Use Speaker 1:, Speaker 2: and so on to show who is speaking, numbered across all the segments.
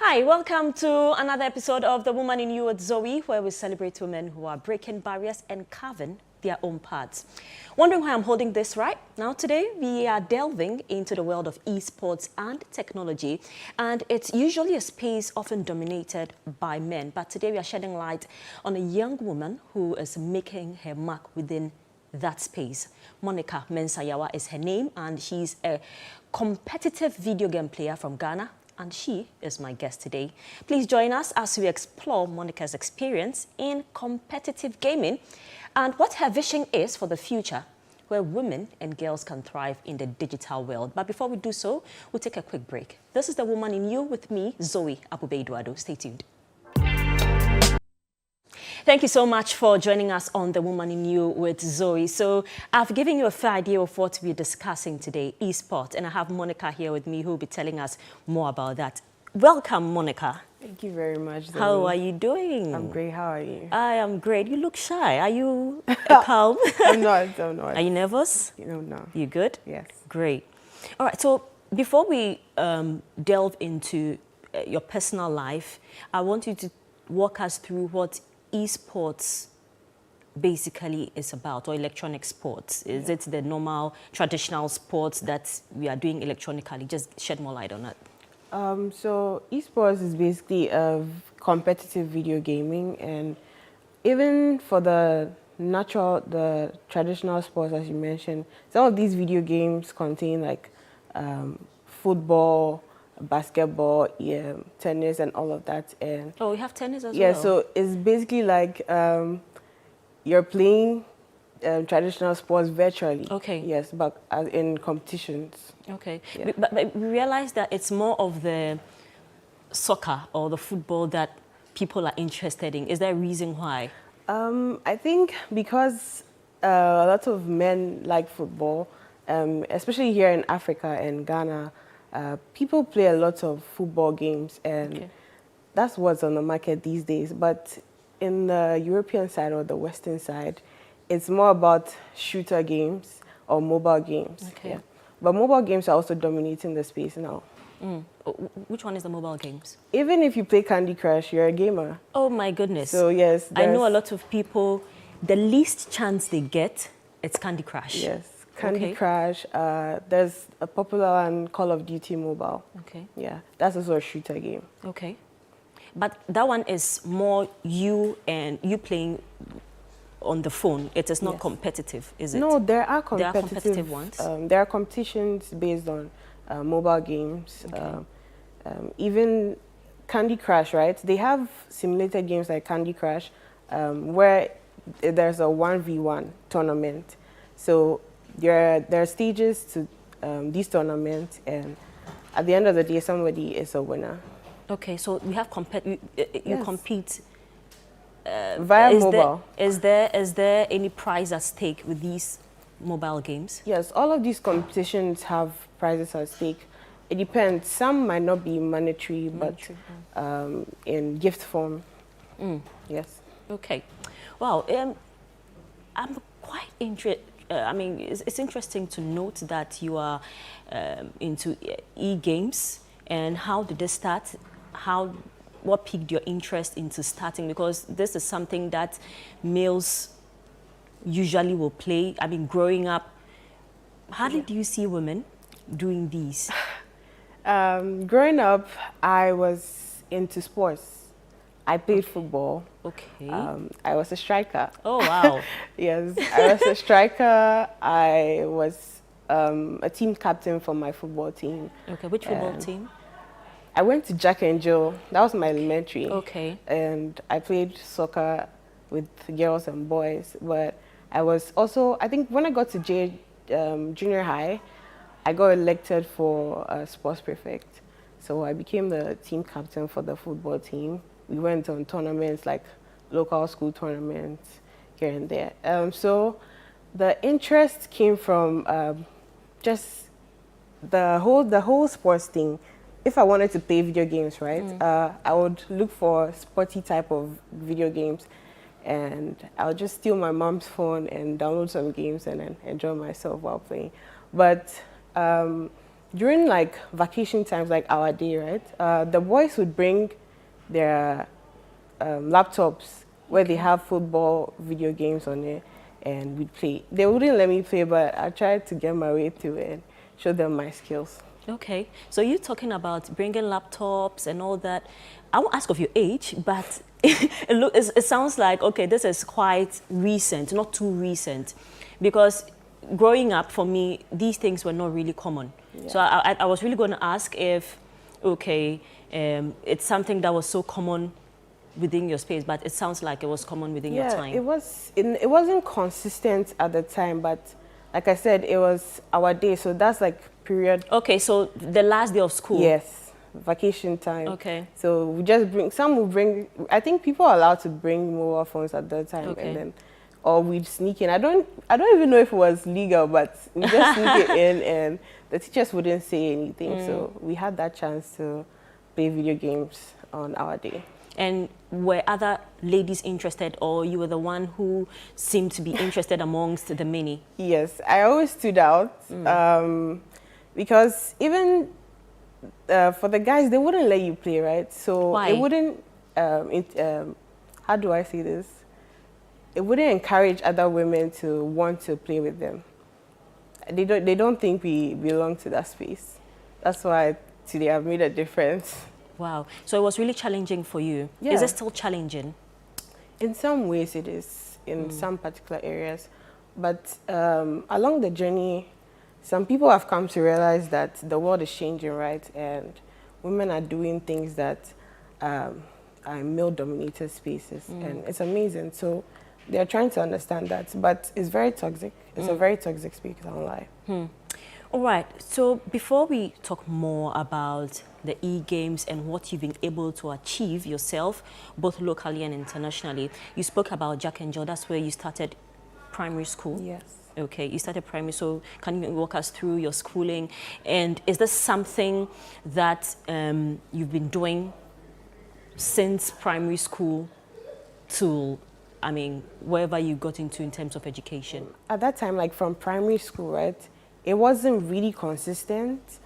Speaker 1: Hi, welcome to another episode of The Woman in You with Zoe, where we celebrate women who are breaking barriers and carving their own paths. Wondering why I'm holding this right? Now today, we are delving into the world of esports and technology, and it's usually a space often dominated by men. But today we are shedding light on a young woman who is making her mark within that space. Monica Mensah is her name, and she's a competitive video game player from Ghana. And she is my guest today. Please join us as we explore Monica's experience in competitive gaming and what her vision is for the future, where women and girls can thrive in the digital world. But before we do so, we'll take a quick break. This is The Woman in You with me, Zoe Abube-Eduardo. Stay tuned. Thank you so much for joining us on The Woman in You with Zoe. So I've given you a fair idea of what we're discussing today, esports, and I have Monica here with me who will be telling us more about that. Welcome, Monica.
Speaker 2: Thank you very much, Zoe.
Speaker 1: How are you doing?
Speaker 2: I'm great. How are you?
Speaker 1: I am great. You look shy. Are you calm?
Speaker 2: I'm not.
Speaker 1: Are you nervous?
Speaker 2: No.
Speaker 1: You good?
Speaker 2: Yes.
Speaker 1: Great. All right. So before we delve into your personal life, I want you to walk us through what esports basically is about, or electronic sports. Is it the normal traditional sports that we are doing electronically? Just shed more light on that.
Speaker 2: So esports is basically competitive video gaming, and even for the traditional sports, as you mentioned, some of these video games contain like football, basketball, tennis, and all of that. And
Speaker 1: we have tennis as well.
Speaker 2: Yeah, so it's basically like you're playing traditional sports virtually.
Speaker 1: Okay.
Speaker 2: Yes, but in competitions.
Speaker 1: Okay.
Speaker 2: Yeah.
Speaker 1: But we realize that it's more of the soccer or the football that people are interested in. Is there a reason why?
Speaker 2: I think because a lot of men like football, especially here in Africa and Ghana. People play a lot of football games, and that's what's on the market these days. But in the European side or the Western side, it's more about shooter games or mobile games.
Speaker 1: Okay.
Speaker 2: Yeah. But mobile games are also dominating the space now.
Speaker 1: Which one is the mobile games?
Speaker 2: Even if you play Candy Crush, you're a gamer.
Speaker 1: Oh my goodness.
Speaker 2: So yes,
Speaker 1: I know a lot of people, the least chance they get, it's Candy Crush.
Speaker 2: Yes. Candy Crush, there's a popular one, Call of Duty Mobile.
Speaker 1: Okay.
Speaker 2: Yeah, that's also a shooter game.
Speaker 1: Okay. But that one is more you playing on the phone. It is not competitive, is it?
Speaker 2: No, there are competitive,
Speaker 1: competitive ones.
Speaker 2: There are competitions based on mobile games.
Speaker 1: Okay.
Speaker 2: Even Candy Crush, right? They have simulated games like Candy Crush where there's a 1v1 tournament. So there are stages to these tournaments, and at the end of the day, somebody is a winner.
Speaker 1: Okay, so we have you compete
Speaker 2: via mobile.
Speaker 1: Is there any prize at stake with these mobile games?
Speaker 2: Yes, all of these competitions have prizes at stake. It depends. Some might not be monetary, but in gift form. Yes.
Speaker 1: Okay. Wow. I'm quite interested. I mean, it's interesting to note that you are into e-games, and how did this start? What piqued your interest into starting? Because this is something that males usually will play. I mean, growing up, hardly do you see women doing these?
Speaker 2: Growing up, I was into sports. I played football.
Speaker 1: Okay.
Speaker 2: I was a striker.
Speaker 1: Oh, wow.
Speaker 2: Yes, I was a striker. I was a team captain for my football team.
Speaker 1: Okay, which football team?
Speaker 2: I went to Jack and Jill. That was my elementary.
Speaker 1: Okay.
Speaker 2: And I played soccer with girls and boys. But I was also, I think when I got to junior high, I got elected for a sports prefect. So I became the team captain for the football team. We went on tournaments like local school tournaments here and there. So the interest came from just the whole sports thing. If I wanted to play video games, right, I would look for sporty type of video games, and I would just steal my mom's phone and download some games and then enjoy myself while playing. But during like vacation times, like our day, right? The boys would bring their laptops where they have football video games on it, and we'd play. They wouldn't let me play, but I tried to get my way through and show them my skills.
Speaker 1: Okay, so you're talking about bringing laptops and all that. I won't ask of your age, but it sounds like, okay, this is quite recent, not too recent, because growing up for me, these things were not really common. Yeah. So I was really going to ask if, okay, it's something that was so common within your space, but it sounds like it was common within your time.
Speaker 2: It wasn't consistent at the time, but like I said, it was our day, so that's like period.
Speaker 1: Okay, so the last day of school.
Speaker 2: Yes, vacation time.
Speaker 1: Okay.
Speaker 2: So we just bring, some will bring, I think people are allowed to bring mobile phones at that time,
Speaker 1: okay.
Speaker 2: and then, or we'd sneak in. I don't even know if it was legal, but we just sneak it in, and the teachers wouldn't say anything. So we had that chance to play video games on our day.
Speaker 1: And were other ladies interested, or you were the one who seemed to be interested amongst the many? Yes, I always stood out because even for the guys, they wouldn't let you play, right? So why?
Speaker 2: It wouldn't, how do I say this? It wouldn't encourage other women to want to play with them. They don't think we belong to that space. That's why today I've made a difference.
Speaker 1: Wow. So it was really challenging for you. Yeah. Is it still challenging?
Speaker 2: In some ways it is, in some particular areas. But along the journey, some people have come to realize that the world is changing, right? And women are doing things that are male-dominated spaces. And it's amazing. So they're trying to understand that. But it's very toxic. It's a very toxic space, I don't lie.
Speaker 1: All right. So before we talk more about the e-games and what you've been able to achieve yourself, both locally and internationally, you spoke about Jack and Jill. That's where you started primary school.
Speaker 2: Yes.
Speaker 1: Okay, you started primary. So can you walk us through your schooling? And is this something that you've been doing since primary school to, I mean, wherever you got into in terms of education?
Speaker 2: At that time, like from primary school, right, it wasn't really consistent.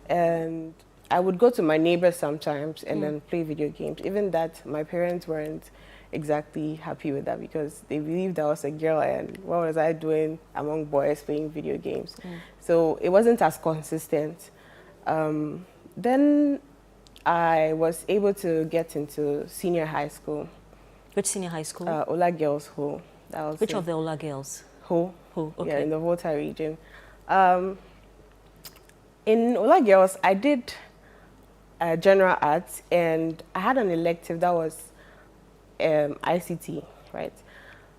Speaker 2: And I would go to my neighbors sometimes and then play video games. Even that, my parents weren't exactly happy with that because they believed I was a girl and what was I doing among boys playing video games. So it wasn't as consistent. Then I was able to get into senior high school.
Speaker 1: Which senior high school?
Speaker 2: Ola Girls Ho.
Speaker 1: Which of the Ola Girls?
Speaker 2: Ho.
Speaker 1: Ho, okay.
Speaker 2: Yeah, in the Volta region. In Ola Girls, I did general arts, and I had an elective that was ICT, right?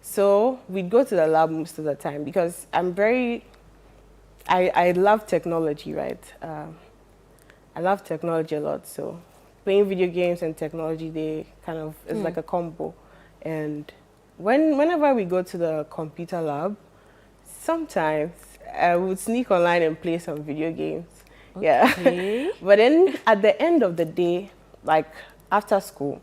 Speaker 2: So we'd go to the lab most of the time because I love technology, right? I love technology a lot, so playing video games and technology, they kind of, it's like a combo. And whenever we go to the computer lab, sometimes I would sneak online and play some video games. Okay. Yeah. But then at the end of the day, like after school,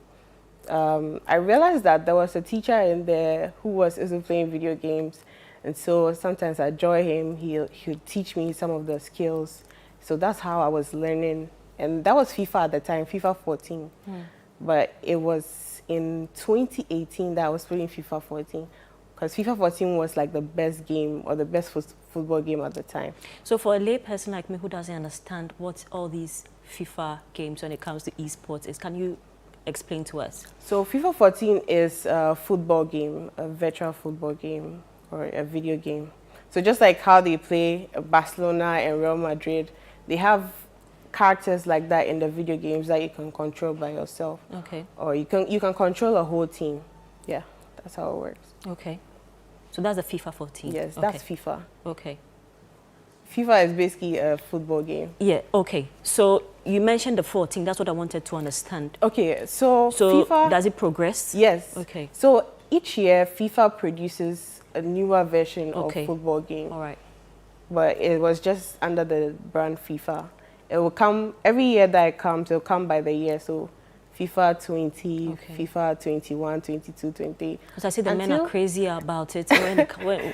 Speaker 2: I realized that there was a teacher in there who was also playing video games. And so sometimes I'd join him, he'd teach me some of the skills. So that's how I was learning. And that was FIFA at the time, FIFA 14. But it was in 2018 that I was playing FIFA 14. Because FIFA 14 was like the best game or the best football game at the time. So
Speaker 1: for a lay person like me who doesn't understand what all these FIFA games when it comes to esports is, can you explain to us?
Speaker 2: So FIFA 14 is a football game, a virtual football game or a video game. So just like how they play Barcelona and Real Madrid, they have characters like that in the video games that you can control by yourself.
Speaker 1: Okay.
Speaker 2: Or you can control a whole team. Yeah, that's how it works.
Speaker 1: Okay. So that's the FIFA 14?
Speaker 2: Yes, that's FIFA.
Speaker 1: Okay.
Speaker 2: FIFA is basically a football game.
Speaker 1: Yeah, okay. So you mentioned the 14, that's what I wanted to understand.
Speaker 2: Okay, so FIFA...
Speaker 1: does it progress?
Speaker 2: Yes.
Speaker 1: Okay.
Speaker 2: So each year, FIFA produces a newer version of football game.
Speaker 1: All right.
Speaker 2: But it was just under the brand FIFA. It will come, every year that it comes, it will come by the year. So FIFA 20, FIFA 21, 22, 20.
Speaker 1: Because I see the men are crazy about it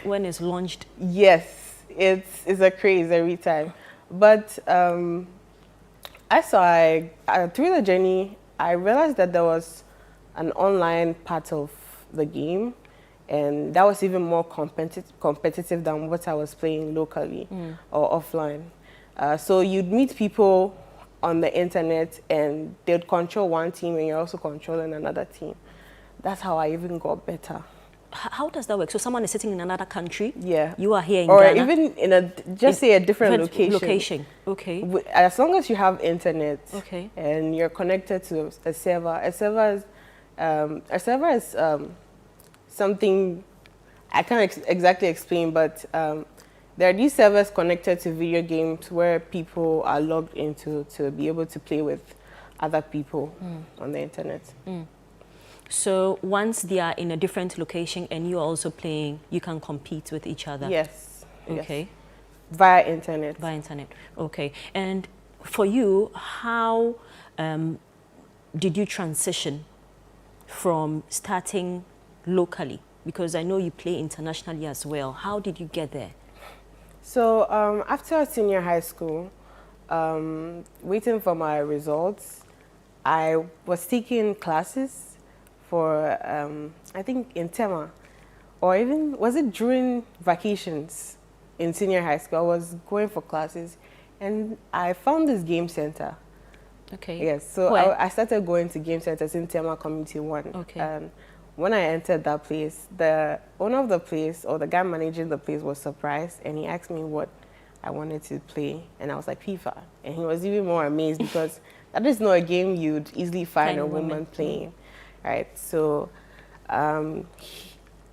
Speaker 1: when it's launched.
Speaker 2: Yes, it's a craze every time. But through the journey, I realized that there was an online part of the game, and that was even more competitive than what I was playing locally or offline. So you'd meet people on the internet, and they'd control one team, and you're also controlling another team. That's how I even got better.
Speaker 1: How does that work? So someone is sitting in another country.
Speaker 2: Yeah.
Speaker 1: You are here in
Speaker 2: or
Speaker 1: Ghana.
Speaker 2: Or even in say a different
Speaker 1: location. Okay.
Speaker 2: As long as you have internet.
Speaker 1: Okay.
Speaker 2: And you're connected to a server. A server is something I can't exactly explain, but there are these servers connected to video games where people are logged into to be able to play with other people on the internet.
Speaker 1: So once they are in a different location and you're also playing, you can compete with each other?
Speaker 2: Yes.
Speaker 1: Okay.
Speaker 2: Yes. Via internet.
Speaker 1: Via internet. Okay. And for you, how did you transition from starting locally? Because I know you play internationally as well. How did you get there?
Speaker 2: So after senior high school, waiting for my results, I was taking classes for, I think in Tema, or even, was it during vacations in senior high school? I was going for classes, and I found this game center.
Speaker 1: Okay.
Speaker 2: Yes, so I started going to game centers in Tema Community 1.
Speaker 1: Okay.
Speaker 2: And when I entered that place, the owner of the place, or the guy managing the place, was surprised, and he asked me what I wanted to play, and I was like, FIFA. And he was even more amazed because that is not a game you'd easily find a woman playing. Right, so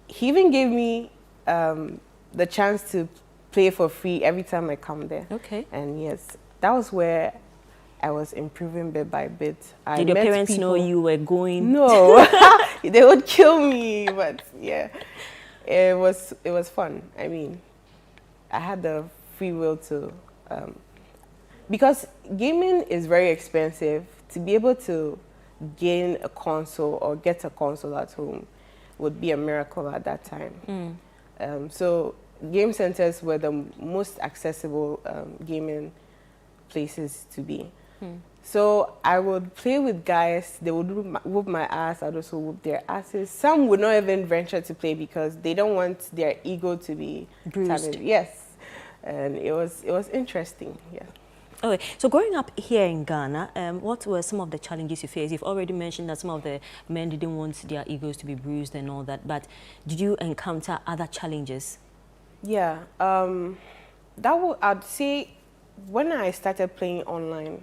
Speaker 2: he even gave me the chance to play for free every time I come there.
Speaker 1: Okay.
Speaker 2: And yes, that was where I was improving bit by bit.
Speaker 1: Did your parents know you were going?
Speaker 2: No, they would kill me, but yeah, it was fun. I mean, I had the free will to, because gaming is very expensive. To be able to gain a console or get a console at home would be a miracle at that time. So game centers were the most accessible gaming places to be. So I would play with guys, they would whoop my ass, I'd also whoop their asses. Some would not even venture to play because they don't want their ego to be
Speaker 1: bruised.
Speaker 2: Yes, and it was interesting, yeah.
Speaker 1: Okay, so growing up here in Ghana, what were some of the challenges you faced? You've already mentioned that some of the men didn't want their egos to be bruised and all that, but did you encounter other challenges?
Speaker 2: Yeah, I'd say when I started playing online,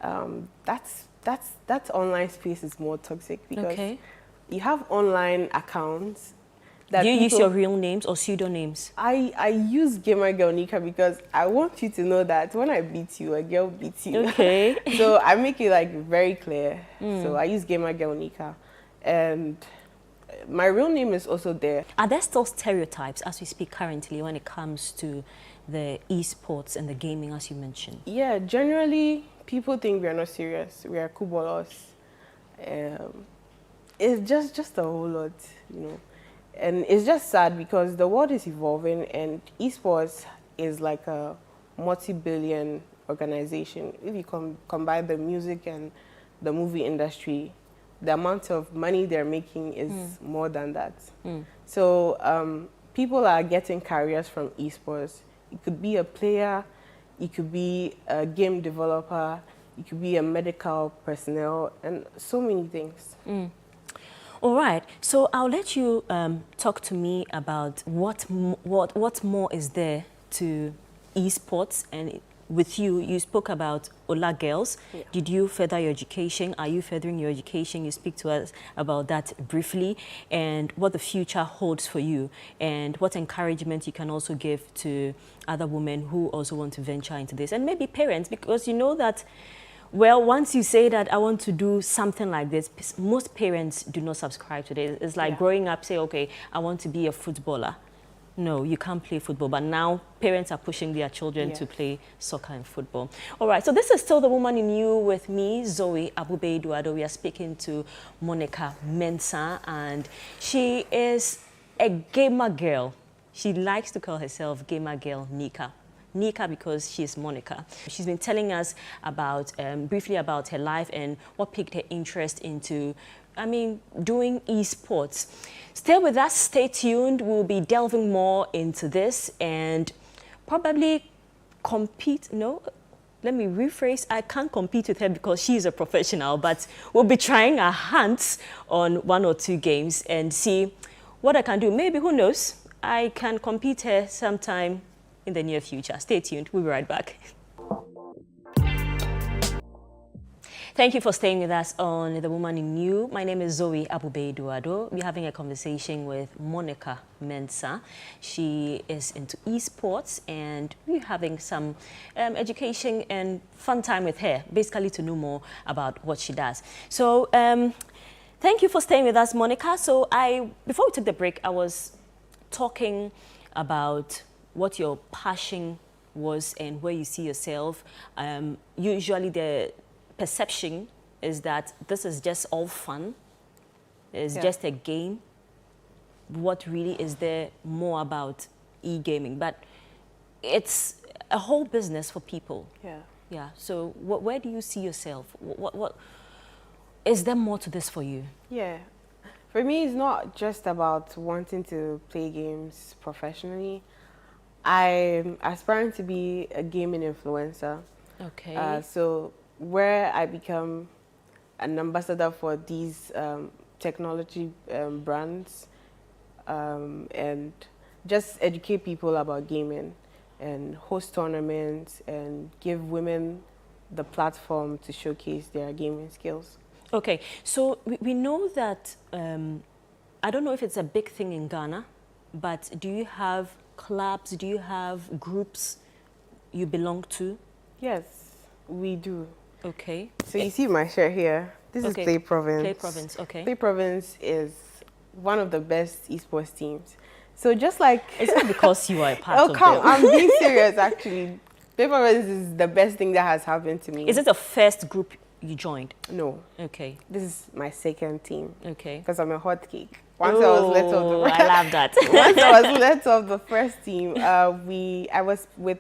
Speaker 2: that online space is more toxic because you have online accounts.
Speaker 1: Do you use your real names or pseudonyms?
Speaker 2: I use Gamer Girl Nika because I want you to know that when I beat you, a girl beats you.
Speaker 1: Okay.
Speaker 2: So I make it like very clear. So I use Gamer Girl Nika, and my real name is also there.
Speaker 1: Are there still stereotypes as we speak currently when it comes to the esports and the gaming, as you mentioned?
Speaker 2: Yeah, generally people think we are not serious. We are kubolos. It's just a whole lot, you know. And it's just sad because the world is evolving, and esports is like a multi-billion organization. If you combine the music and the movie industry, the amount of money they're making is more than that. So people are getting careers from esports. It could be a player, it could be a game developer, it could be a medical personnel, and so many things.
Speaker 1: All right, so I'll let you talk to me about what more is there to esports. And with you, you spoke about Ola Girls. Yeah. Did you further your education? Are you furthering your education? You speak to us about that briefly, and what the future holds for you, and what encouragement you can also give to other women who also want to venture into this, and maybe parents, because you know that, well, once you say that I want to do something like this, most parents do not subscribe to this. It's like growing up, say, okay, I want to be a footballer. No, you can't play football. But now parents are pushing their children to play soccer and football. All right, so this is still The Woman in You with me, Zoe Abube-Eduardo. We are speaking to Monica Mensah, and she is a gamer girl. She likes to call herself Gamer Girl Nika. Nika because she's Monica. She's been telling us about briefly about her life and what piqued her interest into, doing esports. Stay with us, stay tuned. We'll be delving more into this and probably compete. No, let me rephrase. I can't compete with her because she's a professional, but we'll be trying our hands on 1 or 2 games and see what I can do. Maybe, who knows, I can compete her sometime in the near future. Stay tuned. We'll be right back. Thank you for staying with us on The Woman in You. My name is Zoe Abube-Duado. We're having a conversation with Monica Mensah. She is into esports, and we're having some education and fun time with her, basically to know more about what she does. So thank you for staying with us, Monica. So before we took the break, I was talking about what your passion was and where you see yourself. Usually the perception is that this is just all fun. It's just a game. What really is there more about e-gaming? But it's a whole business for people. Yeah. So where do you see yourself? What is there more to this for you?
Speaker 2: Yeah. For me, it's not just about wanting to play games professionally. I'm aspiring to be a gaming influencer.
Speaker 1: Okay.
Speaker 2: So where I become an ambassador for these technology brands and just educate people about gaming and host tournaments and give women the platform to showcase their gaming skills.
Speaker 1: Okay, so we know that, I don't know if it's a big thing in Ghana, but do you have clubs, do you have groups you belong to?
Speaker 2: Yes, we do.
Speaker 1: Okay.
Speaker 2: So you see my shirt here. This is Play Province.
Speaker 1: Play Province, okay.
Speaker 2: Play Province is one of the best esports teams. So just like...
Speaker 1: It's not because you are a part of them.
Speaker 2: Oh, come, I'm being serious, actually. Play Province is the best thing that has happened to me.
Speaker 1: Is it the first group you joined?
Speaker 2: No.
Speaker 1: Okay.
Speaker 2: This is my second team.
Speaker 1: Okay.
Speaker 2: Because I'm a hot cake. Once I was let off the
Speaker 1: I love that.
Speaker 2: Once I was let off the first team, I was with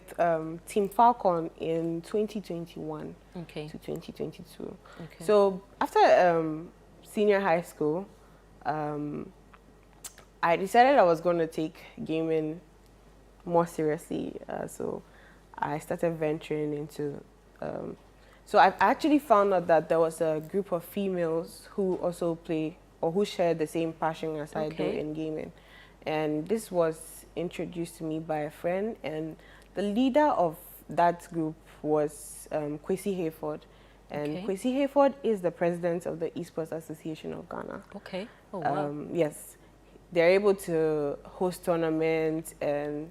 Speaker 2: Team Falcon in 2021
Speaker 1: okay.
Speaker 2: to 2022.
Speaker 1: Okay.
Speaker 2: So after senior high school, I decided I was going to take gaming more seriously. So I started venturing into... so I actually found out that there was a group of females who also play or who share the same passion as I do in gaming. And this was introduced to me by a friend, and the leader of that group was Kwesi Hayford. And Kwesi Hayford is the president of the Esports Association of Ghana.
Speaker 1: Okay. Oh, wow.
Speaker 2: Yes. They're able to host tournaments and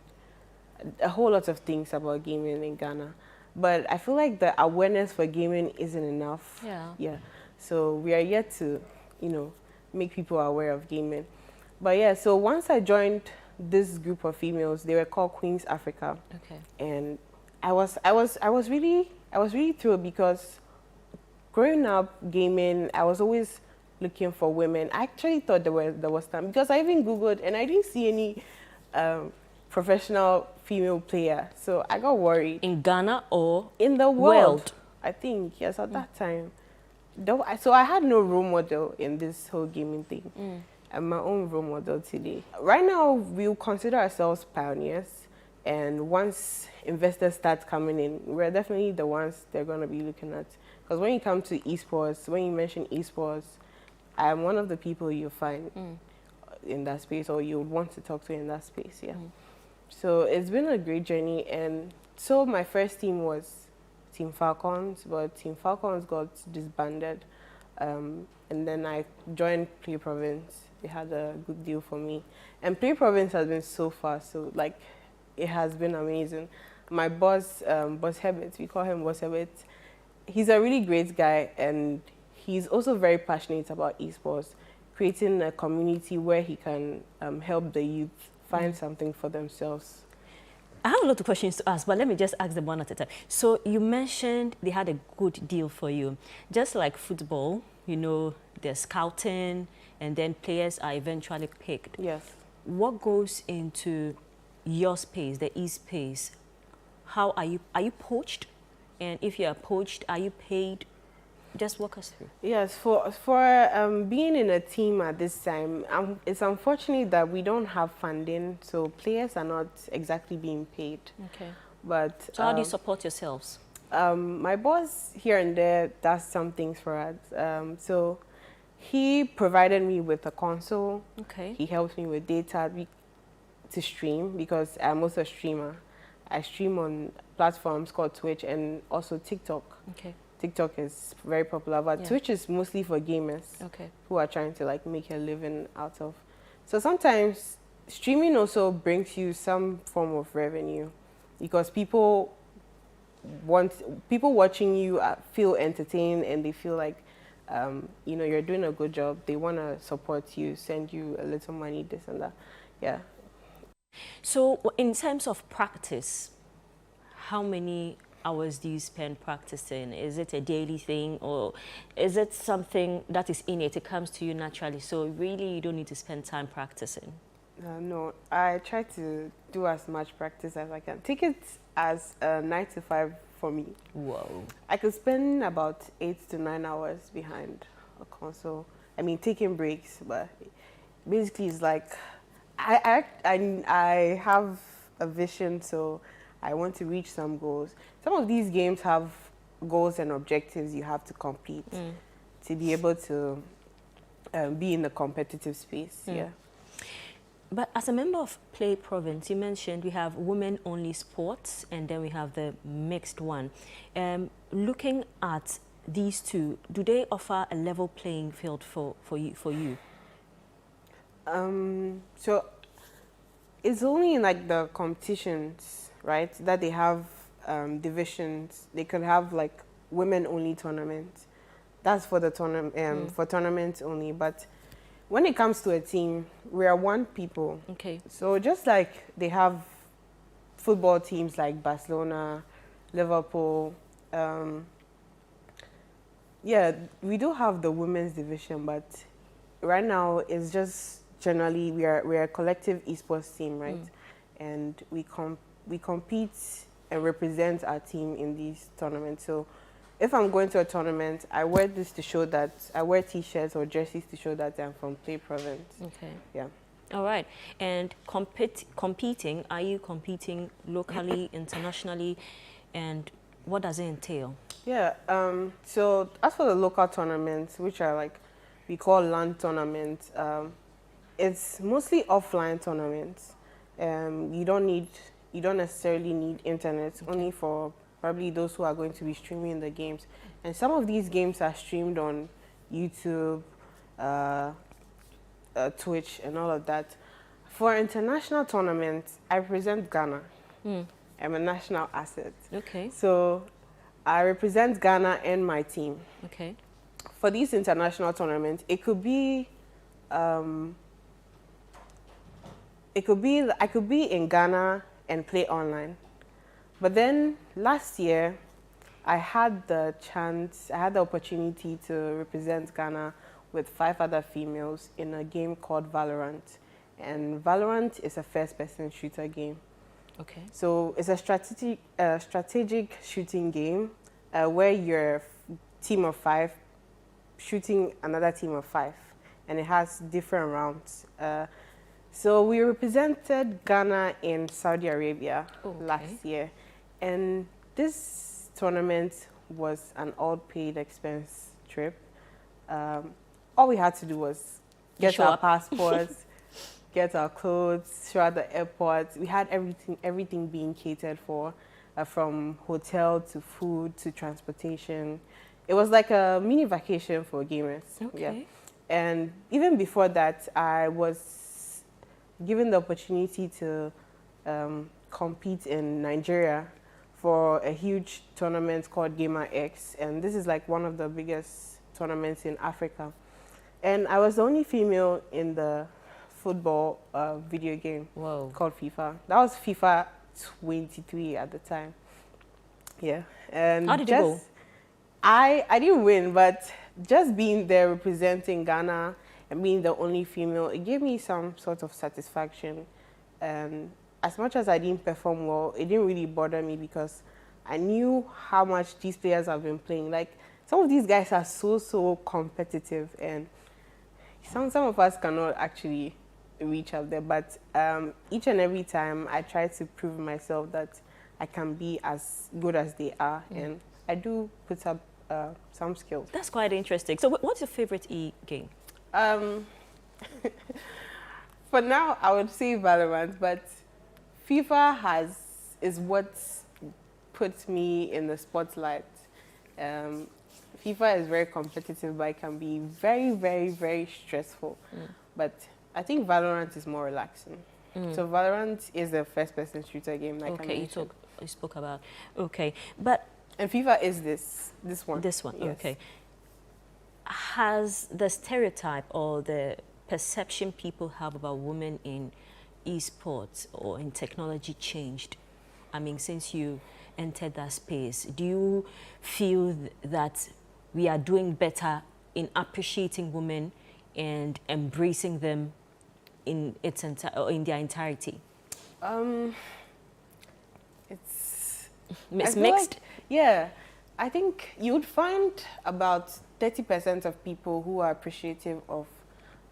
Speaker 2: a whole lot of things about gaming in Ghana. But I feel like the awareness for gaming isn't enough. Yeah. So we are yet to, make people aware of gaming. But yeah, so once I joined this group of females, they were called Queens Africa.
Speaker 1: Okay.
Speaker 2: And I was really thrilled because growing up gaming, I was always looking for women. I actually thought there was time because I even Googled and I didn't see any professional female player. So I got worried.
Speaker 1: In Ghana or
Speaker 2: in the world? I think, yes, at that time. So I had no role model in this whole gaming thing. I'm my own role model today. Right now, we'll consider ourselves pioneers. And once investors start coming in, we're definitely the ones they're going to be looking at. Because when you come to esports, when you mention esports, I'm one of the people you find in that space, or you would want to talk to in that space, So it's been a great journey. And so my first team was Team Falcons, but Team Falcons got disbanded. And then I joined Play Province. They had a good deal for me. And Play Province has been so far, so it has been amazing. My boss, Boss Herbert, we call him Boss Herbert. He's a really great guy, and he's also very passionate about esports, creating a community where he can help the youth find something for themselves.
Speaker 1: I have a lot of questions to ask, but let me just ask them one at a time. So you mentioned they had a good deal for you. Just like football, there's scouting, and then players are eventually picked.
Speaker 2: Yes.
Speaker 1: What goes into your space, the e-space? how are you poached? And if you are poached, are you paid? Just walk us through.
Speaker 2: Yes, for being in a team at this time, it's unfortunate that we don't have funding, so players are not exactly being paid.
Speaker 1: Okay.
Speaker 2: But
Speaker 1: So how do you support yourselves?
Speaker 2: my boss here and there does some things for us. So he provided me with a console.
Speaker 1: Okay.
Speaker 2: He helps me with data to stream because I'm also a streamer. I stream on platforms called Twitch and also TikTok.
Speaker 1: Okay.
Speaker 2: TikTok is very popular, but Twitch is mostly for gamers who are trying to like make a living out of. So sometimes streaming also brings you some form of revenue because people watching you feel entertained and they feel like you know, you're doing a good job. They want to support you, send you a little money, this and that. Yeah.
Speaker 1: So in terms of practice, how many hours do you spend practicing? Is it a daily thing or is it something that is innate? It comes to you naturally. So really you don't need to spend time practicing.
Speaker 2: No, I try to do as much practice as I can. Take it as a 9 to 5 for me.
Speaker 1: Whoa. I
Speaker 2: could spend about 8 to 9 hours behind a console. I mean, taking breaks, but basically it's like I have a vision, so I want to reach some goals. Some of these games have goals and objectives you have to complete to be able to be in the competitive space. Yeah.
Speaker 1: But as a member of Play Province, you mentioned we have women-only sports and then we have the mixed one. Looking at these two, do they offer a level playing field for you?
Speaker 2: So it's only in like the competitions, right, that they have divisions. They could have like women-only tournaments. That's for the tournament, for tournaments only. But when it comes to a team, we are one people.
Speaker 1: Okay.
Speaker 2: So just like they have football teams like Barcelona, Liverpool, yeah, we do have the women's division, but right now it's just generally we're a collective esports team, right? And we compete and represent our team in these tournaments. So if I'm going to a tournament, I wear this to show that I wear t-shirts or jerseys to show that I'm from Play Province.
Speaker 1: Okay.
Speaker 2: Yeah.
Speaker 1: All right. And competing, are you competing locally, internationally, and what does it entail?
Speaker 2: Yeah. So as for the local tournaments, which are like we call LAN tournaments, it's mostly offline tournaments. You don't necessarily need internet, only for probably those who are going to be streaming the games. And some of these games are streamed on YouTube, Twitch, and all of that. For international tournaments, I represent Ghana. I'm a national asset. Okay. So I represent Ghana and my team. Okay. For these international tournaments, I could be I could be in Ghana and play online. But then last year, I had the opportunity to represent Ghana with 5 other females in a game called Valorant. And Valorant is a first-person shooter game. Okay. So it's a strategic shooting game where you're a team of 5 shooting another team of 5. And it has different rounds. So we represented Ghana in Saudi Arabia last year. And this tournament was an all-paid expense trip. All we had to do was get our passports, get our clothes, show at the airport. We had everything being catered for, from hotel to food to transportation. It was like a mini vacation for gamers. Okay. Yeah. And even before that, I was given the opportunity to compete in Nigeria for a huge tournament called Gamer X, and this is like one of the biggest tournaments in Africa. And I was the only female in the football video game called FIFA. That was FIFA 23 at the time. Yeah. And how did you go? I didn't win, but just being there representing Ghana and being the only female, it gave me some sort of satisfaction. And as much as I didn't perform well, it didn't really bother me because I knew how much these players have been playing. Like, some of these guys are so competitive, and some of us cannot actually reach out there. But each and every time, I try to prove myself that I can be as good as they are, and I do put up some skills.
Speaker 1: That's quite interesting. So what's your favorite game?
Speaker 2: For now, I would say Valorant, but FIFA is what puts me in the spotlight. FIFA is very competitive, but it can be very stressful. But I think Valorant is more relaxing. So Valorant is the first-person shooter game, like I mentioned.
Speaker 1: You spoke about. Okay, but
Speaker 2: and FIFA is this one.
Speaker 1: This one,
Speaker 2: yes.
Speaker 1: okay. Has the stereotype or the perception people have about women in esports or in technology changed? I mean, since you entered that space, do you feel that we are doing better in appreciating women and embracing them in their entirety?
Speaker 2: It's
Speaker 1: mixed.
Speaker 2: Like, yeah, I think you would find about 30% of people who are appreciative of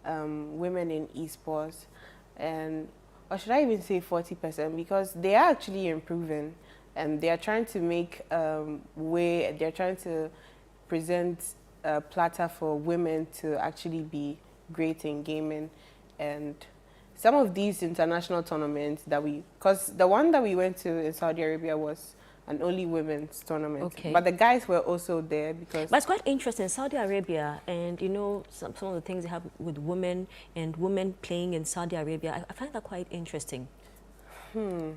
Speaker 2: women in esports, or should I even say 40%, because they are actually improving, and they are trying to make way. They're trying to present a platter for women to actually be great in gaming, and some of these international tournaments because the one that we went to in Saudi Arabia was an only women's tournament.
Speaker 1: Okay.
Speaker 2: But the guys were also there because...
Speaker 1: But it's quite interesting, Saudi Arabia, and you know, some of the things they have with women and women playing in Saudi Arabia, I find that quite interesting.
Speaker 2: We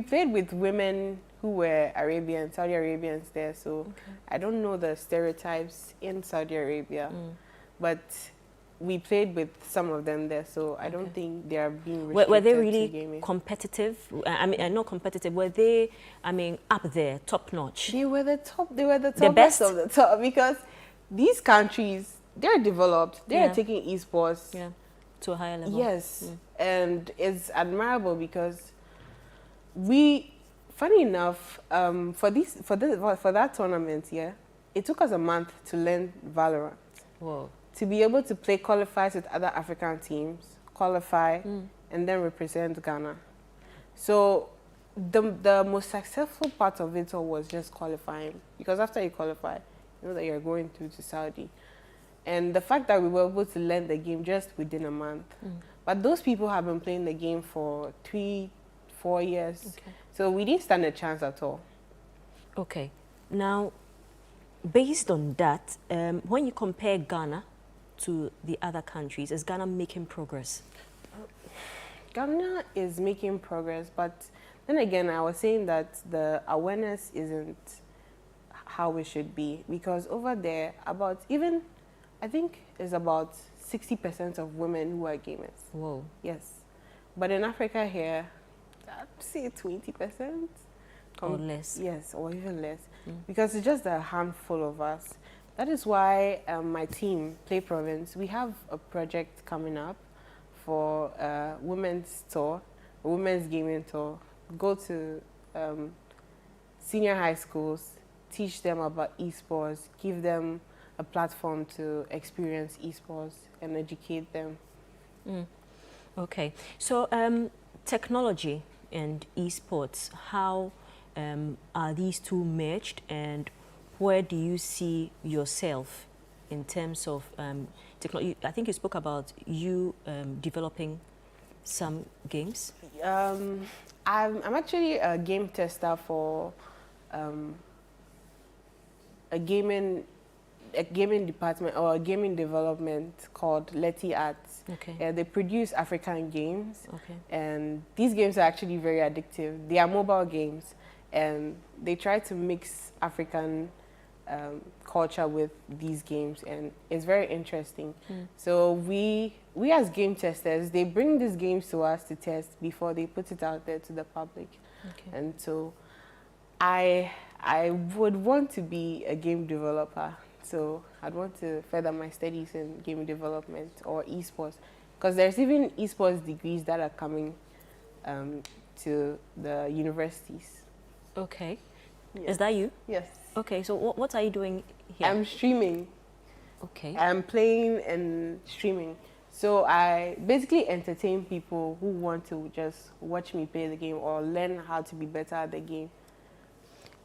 Speaker 2: played with women who were Arabian, Saudi Arabians there, so I don't know the stereotypes in Saudi Arabia, but we played with some of them there, so I don't think they are being restricted.
Speaker 1: Were they really competitive? I mean, not competitive. Were they, I mean, up there, top notch?
Speaker 2: They were the top. They were the best of the top, because these countries, they're developed. They're taking esports
Speaker 1: to a higher level.
Speaker 2: Yes, and it's admirable because funny enough, for that tournament, it took us a month to learn Valorant.
Speaker 1: Whoa.
Speaker 2: To be able to play qualifiers with other African teams, qualify, and then represent Ghana. So the most successful part of it all was just qualifying, because after you qualify, you know that you're going through to Saudi. And the fact that we were able to learn the game just within a month. But those people have been playing the game for 3-4 years.
Speaker 1: Okay.
Speaker 2: So we didn't stand a chance at all.
Speaker 1: Okay. Now, based on that, when you compare Ghana to the other countries, is Ghana making progress?
Speaker 2: Ghana is making progress, but then again, I was saying that the awareness isn't how it should be, because over there, I think it's about 60% of women who are gamers.
Speaker 1: Whoa.
Speaker 2: Yes. But in Africa here, I'd say 20%.
Speaker 1: Or less.
Speaker 2: Yes, or even less. Because it's just a handful of us. That is why my team, Play Province, we have a project coming up for a women's tour, a women's gaming tour. Go to senior high schools, teach them about esports, give them a platform to experience esports and educate them.
Speaker 1: Okay, so technology and esports, how are these two merged, and where do you see yourself in terms of technology? I think you spoke about you developing some games.
Speaker 2: I'm actually a game tester for a gaming department or a gaming development called Letty Arts.
Speaker 1: Okay.
Speaker 2: They produce African games.
Speaker 1: Okay.
Speaker 2: And these games are actually very addictive. They are mobile games, and they try to mix African culture with these games, and it's very interesting. So we as game testers, they bring these games to us to test before they put it out there to the public.
Speaker 1: Okay.
Speaker 2: And so I would want to be a game developer. So I'd want to further my studies in game development or esports, because there's even esports degrees that are coming to the universities.
Speaker 1: Okay.
Speaker 2: Yes.
Speaker 1: Is that you?
Speaker 2: Yes.
Speaker 1: Okay, so what are you doing here?
Speaker 2: I'm streaming.
Speaker 1: Okay.
Speaker 2: I'm playing and streaming. So I basically entertain people who want to just watch me play the game or learn how to be better at the game.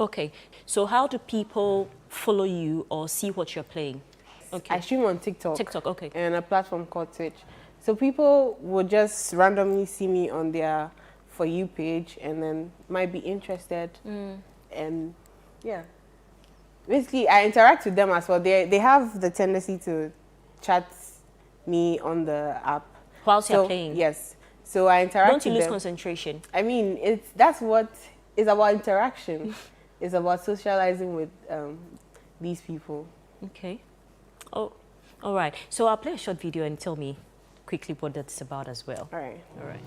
Speaker 1: Okay, so how do people follow you or see what you're playing? Okay.
Speaker 2: I stream on TikTok.
Speaker 1: TikTok, okay.
Speaker 2: And a platform called Twitch. So people would just randomly see me on their For You page and then might be interested. And yeah. Basically, I interact with them as well. They have the tendency to chat me on the app.
Speaker 1: Whilst you're playing?
Speaker 2: Yes. So I interact with them.
Speaker 1: Don't you lose concentration?
Speaker 2: I mean, that's what is about interaction. It's about socializing with these people.
Speaker 1: Okay. Oh, all right. So I'll play a short video and tell me quickly what that's about as well.
Speaker 2: All right.
Speaker 1: All right.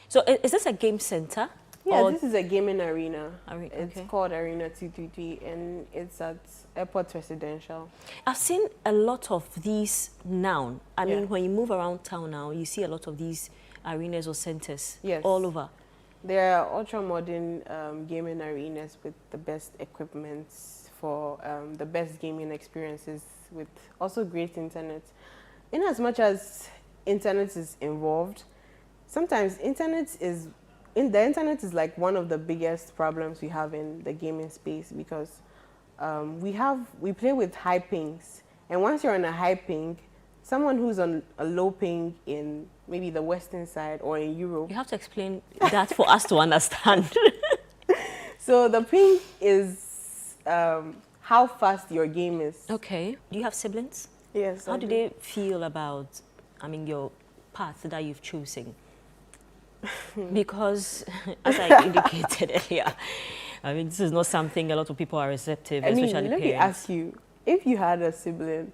Speaker 1: So is this a game center?
Speaker 2: Yeah, this is a gaming arena.
Speaker 1: Okay.
Speaker 2: It's called Arena 233 and it's at Airport Residential.
Speaker 1: I've seen a lot of these now. I mean, when you move around town now, you see a lot of these arenas or centers all over.
Speaker 2: They are ultra-modern gaming arenas with the best equipment for the best gaming experiences with also great internet. In as much as internet is involved, sometimes the internet is like one of the biggest problems we have in the gaming space because we play with high pings, and once you're on a high ping, someone who's on a low ping in maybe the western side or in Europe.
Speaker 1: You have to explain that for us to understand.
Speaker 2: So the ping is how fast your game is.
Speaker 1: Okay. Do you have siblings?
Speaker 2: Yes.
Speaker 1: How do they feel about, I mean, your path that you've chosen? Because, as I indicated earlier, I mean, this is not something a lot of people are receptive, especially parents.
Speaker 2: Let me ask you, if you had a sibling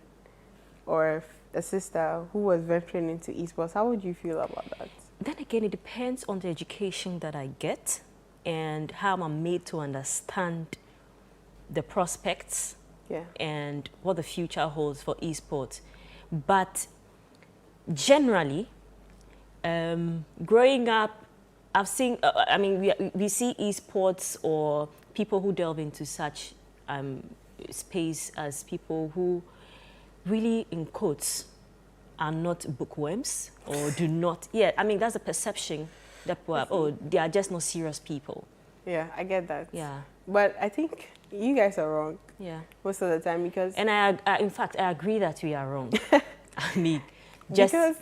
Speaker 2: or a sister who was venturing into esports, how would you feel about that?
Speaker 1: Then again, it depends on the education that I get and how I'm made to understand the prospects and what the future holds for esports. But generally, growing up, I've seen, I mean, we see esports or people who delve into such space as people who really, in quotes, are not bookworms or do not, I mean, that's the perception that people have. Oh, they are just not serious people.
Speaker 2: Yeah, I get that.
Speaker 1: Yeah.
Speaker 2: But I think you guys are wrong.
Speaker 1: Yeah.
Speaker 2: Most of the time because...
Speaker 1: And in fact, I agree that we are wrong. I mean, just...
Speaker 2: Because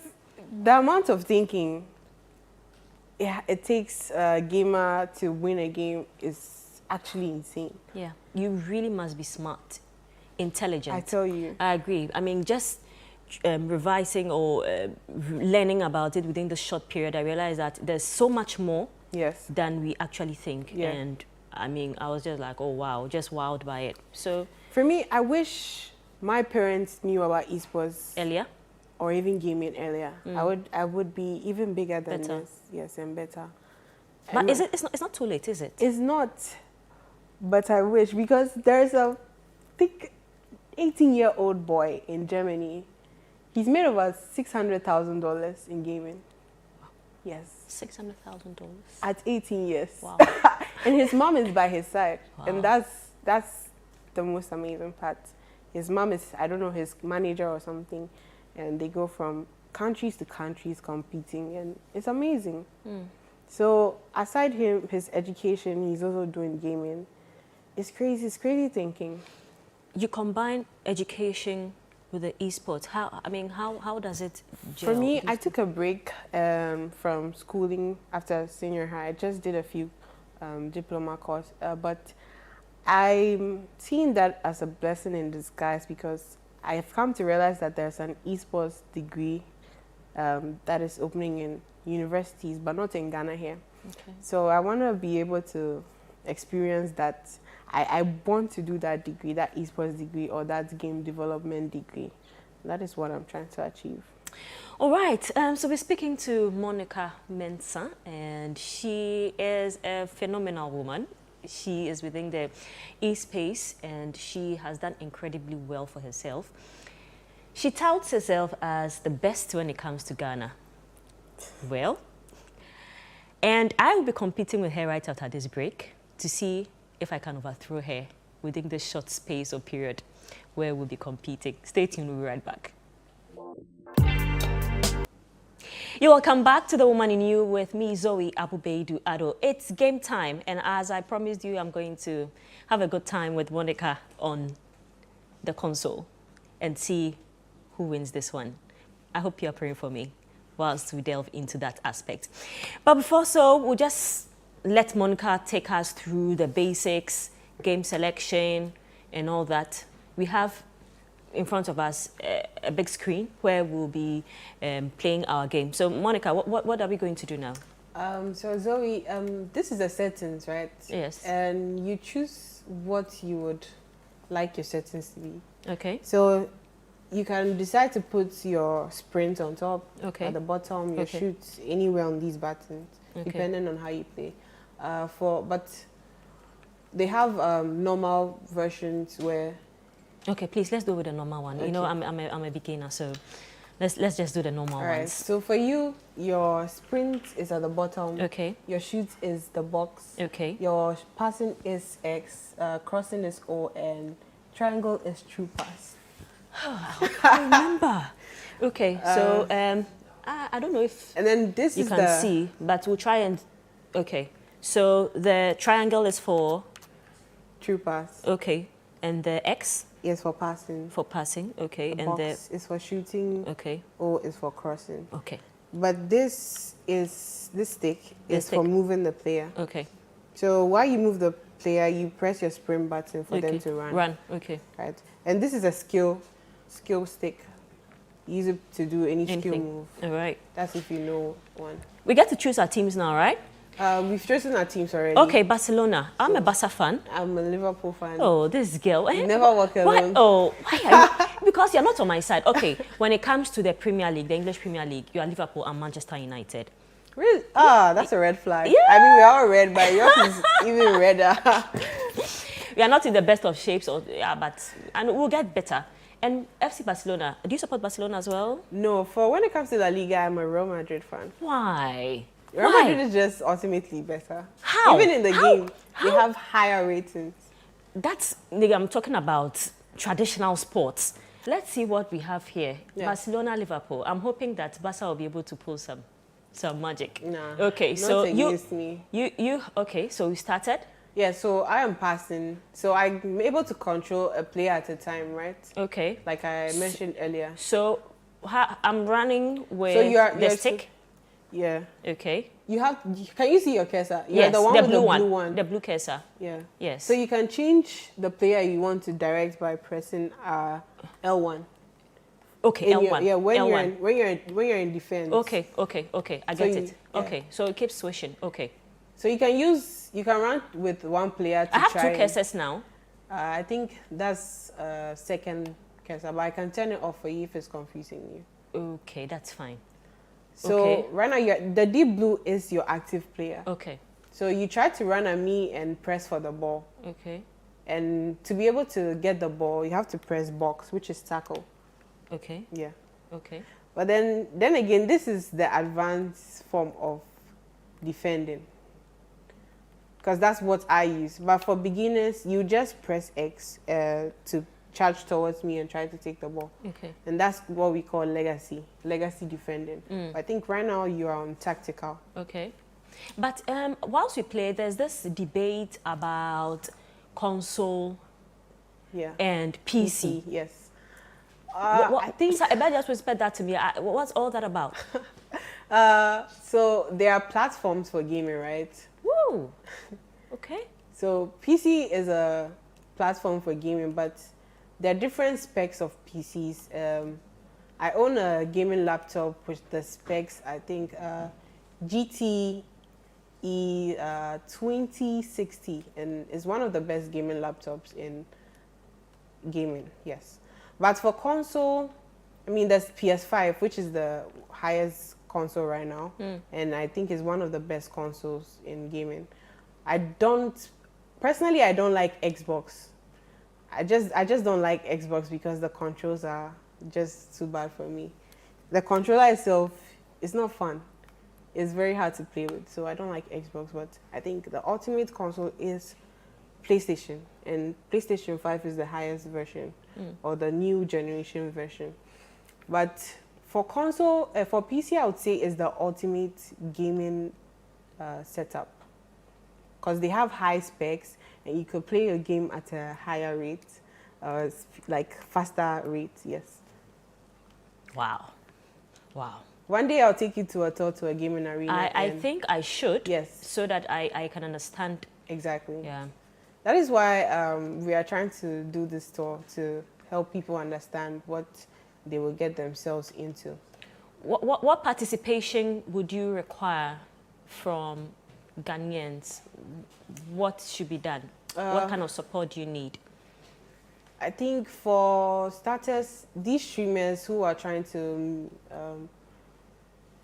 Speaker 2: the amount of thinking it takes a gamer to win a game is actually insane.
Speaker 1: Yeah. You really must be smart, intelligent.
Speaker 2: I tell you.
Speaker 1: I agree. I mean, just revising or learning about it within the short period, I realized that there's so much more than we actually think.
Speaker 2: Yeah.
Speaker 1: And I mean, I was just like, oh, wow, just wowed by it. So
Speaker 2: for me, I wish my parents knew about esports
Speaker 1: earlier.
Speaker 2: Or even gaming earlier. I would be even bigger than this. Yes, and better.
Speaker 1: But it's not too late, is it?
Speaker 2: It's not. But I wish, because there's a thick 18-year-old boy in Germany. He's made over $600,000 in gaming. Yes.
Speaker 1: $600,000
Speaker 2: at 18 years.
Speaker 1: Wow.
Speaker 2: And his mom is by his side.
Speaker 1: Wow.
Speaker 2: And that's the most amazing part. His mom is, I don't know, his manager or something. And they go from countries to countries competing, and it's amazing. So aside his education, he's also doing gaming. It's crazy thinking.
Speaker 1: You combine education with the esports. How does it gel?
Speaker 2: For me, I took a break from schooling after senior high. I just did a few diploma course, but I'm seeing that as a blessing in disguise because I have come to realize that there's an esports degree that is opening in universities, but not in Ghana here.
Speaker 1: Okay.
Speaker 2: So I want to be able to experience that. I want to do that degree, that esports degree or that game development degree. That is what I'm trying to achieve.
Speaker 1: All right, so we're speaking to Monica Mensah, and she is a phenomenal woman. She is within the e-space, and she has done incredibly well for herself. She touts herself as the best when it comes to Ghana. Well, and I will be competing with her right after this break to see if I can overthrow her within this short space or period where we'll be competing. Stay tuned, we'll be right back. You're welcome back to The Woman in You with me, Zoe Abubeidu Ado. It's game time, and as I promised you, I'm going to have a good time with Monica on the console and see who wins this one. I hope you're praying for me whilst we delve into that aspect. But before so, we'll just let Monica take us through the basics, game selection, and all that. We have in front of us a big screen where we'll be playing our game. So Monica, what are we going to do now?
Speaker 2: So Zoe, this is the settings, right?
Speaker 1: Yes.
Speaker 2: And you choose what you would like your settings to be.
Speaker 1: Okay.
Speaker 2: So you can decide to put your sprint on top,
Speaker 1: okay,
Speaker 2: at the bottom, your
Speaker 1: okay,
Speaker 2: shoot anywhere on these buttons,
Speaker 1: okay,
Speaker 2: depending on how you play. But they have normal versions where.
Speaker 1: Okay, please let's go with the normal one. Okay. You know, I'm a beginner, so let's just do the normal ones.
Speaker 2: Right. So for you, your sprint is at the bottom.
Speaker 1: Okay.
Speaker 2: Your shoot is the box.
Speaker 1: Okay.
Speaker 2: Your passing is X, crossing is O, and triangle is true pass.
Speaker 1: I remember. Okay, so I don't know if
Speaker 2: and then this
Speaker 1: you
Speaker 2: is
Speaker 1: can see, but we'll try and okay. So the triangle is for
Speaker 2: true pass.
Speaker 1: Okay, and the X
Speaker 2: is for passing.
Speaker 1: For passing, okay,
Speaker 2: the
Speaker 1: and
Speaker 2: box is for shooting.
Speaker 1: Okay.
Speaker 2: O is for crossing.
Speaker 1: Okay.
Speaker 2: But this stick is for moving the player.
Speaker 1: Okay.
Speaker 2: So while you move the player, you press your sprint button for them to run.
Speaker 1: Run. Okay.
Speaker 2: Right. And this is a skill stick. Use it to do any skill move.
Speaker 1: All right.
Speaker 2: That's if you know one.
Speaker 1: We get to choose our teams now, right?
Speaker 2: We've chosen our teams already.
Speaker 1: Okay, Barcelona. I'm a Barca fan.
Speaker 2: I'm a Liverpool fan.
Speaker 1: Oh, this girl.
Speaker 2: You never walk alone.
Speaker 1: Why? Oh, why are you? Because you're not on my side. Okay, when it comes to the Premier League, the English Premier League, you are Liverpool and Manchester United.
Speaker 2: Really? Ah, that's a red flag.
Speaker 1: Yeah.
Speaker 2: I mean, we're all red, but yours is even redder.
Speaker 1: We are not in the best of shapes, and we'll get better. And FC Barcelona, do you support Barcelona as well?
Speaker 2: No, when it comes to La Liga, I'm a Real Madrid fan.
Speaker 1: Why?
Speaker 2: Real Madrid is just ultimately better.
Speaker 1: How?
Speaker 2: Even in the game, they have higher ratings.
Speaker 1: I'm talking about traditional sports. Let's see what we have here.
Speaker 2: Yeah.
Speaker 1: Barcelona, Liverpool. I'm hoping that Barca will be able to pull some magic.
Speaker 2: Nah.
Speaker 1: Okay, so
Speaker 2: me.
Speaker 1: Okay, so we started?
Speaker 2: Yeah, so I am passing. So I'm able to control a player at a time, right?
Speaker 1: Okay.
Speaker 2: Like I mentioned earlier.
Speaker 1: So I'm running with the stick?
Speaker 2: Yeah.
Speaker 1: Okay.
Speaker 2: Can you see your cursor?
Speaker 1: Yes,
Speaker 2: the one with the blue one.
Speaker 1: The blue cursor.
Speaker 2: Yeah.
Speaker 1: Yes.
Speaker 2: So you can change the player you want to direct by pressing L1.
Speaker 1: Okay, L1.
Speaker 2: When you're in defense.
Speaker 1: Okay. I get it. Yeah. Okay, so it keeps switching. Okay.
Speaker 2: So you can run with one player to
Speaker 1: I have two cursors now.
Speaker 2: I think that's second cursor, but I can turn it off for you if it's confusing you.
Speaker 1: Okay, that's fine.
Speaker 2: So right now, the deep blue is your active player.
Speaker 1: Okay.
Speaker 2: So you try to run at me and press for the ball.
Speaker 1: Okay.
Speaker 2: And to be able to get the ball, you have to press box, which is tackle.
Speaker 1: Okay.
Speaker 2: Yeah.
Speaker 1: Okay.
Speaker 2: But then again, this is the advanced form of defending. Because that's what I use. But for beginners, you just press X to charge towards me and try to take the ball.
Speaker 1: Okay.
Speaker 2: And that's what we call legacy defending. I think right now you are on tactical.
Speaker 1: Okay. But whilst we play, there's this debate about console and PC.
Speaker 2: Yes.
Speaker 1: I think I better just whisper that to me. What's all that about?
Speaker 2: So there are platforms for gaming, right?
Speaker 1: Woo! Okay.
Speaker 2: So PC is a platform for gaming, but there are different specs of PCs. I own a gaming laptop with the specs, I think, GTE 2060, and it's one of the best gaming laptops in gaming, yes. But for console, I mean, there's PS5, which is the highest console right now, and I think is one of the best consoles in gaming. Personally, I don't like Xbox. I just don't like Xbox because the controls are just too bad for me. The controller itself is not fun. It's very hard to play with, so I don't like Xbox. But I think the ultimate console is PlayStation, and PlayStation 5 is the highest version, or the new generation version. But for console, for PC, I would say is the ultimate gaming setup, because they have high specs and you could play your game at a higher rate, like faster rate. Yes.
Speaker 1: Wow. Wow.
Speaker 2: One day I'll take you to a tour to a gaming arena.
Speaker 1: I think I should.
Speaker 2: Yes.
Speaker 1: So that I can understand.
Speaker 2: Exactly.
Speaker 1: Yeah.
Speaker 2: That is why we are trying to do this tour to help people understand what they will get themselves into.
Speaker 1: What participation would you require from Ghanaians? What should be done? What kind of support do you need?
Speaker 2: I think for starters, these streamers who are trying to,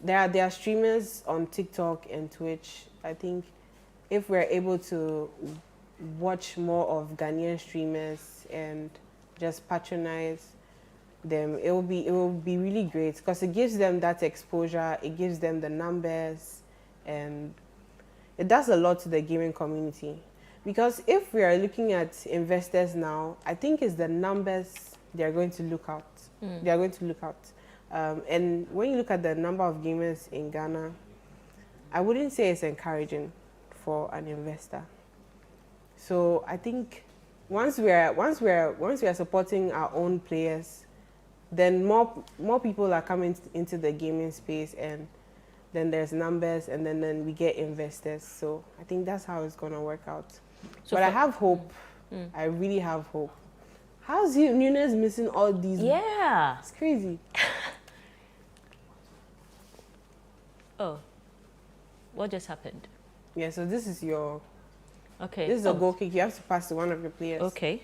Speaker 2: there are streamers on TikTok and Twitch. I think if we're able to watch more of Ghanaian streamers and just patronize them, it will be really great, because it gives them that exposure, it gives them the numbers, and it does a lot to the gaming community. Because if we are looking at investors now, I think it's the numbers they are going to look at. They are going to look at. And when you look at the number of gamers in Ghana, I wouldn't say it's encouraging for an investor. So I think once we are supporting our own players, then more people are coming into the gaming space, and then there's numbers, and then we get investors. So I think that's how it's gonna work out. So but I have hope. I really have hope. How's Nunes missing all these?
Speaker 1: Yeah,
Speaker 2: it's crazy.
Speaker 1: Oh, what just happened?
Speaker 2: Yeah, so this is your.
Speaker 1: Okay.
Speaker 2: This is a goal kick. You have to pass to one of your players.
Speaker 1: Okay.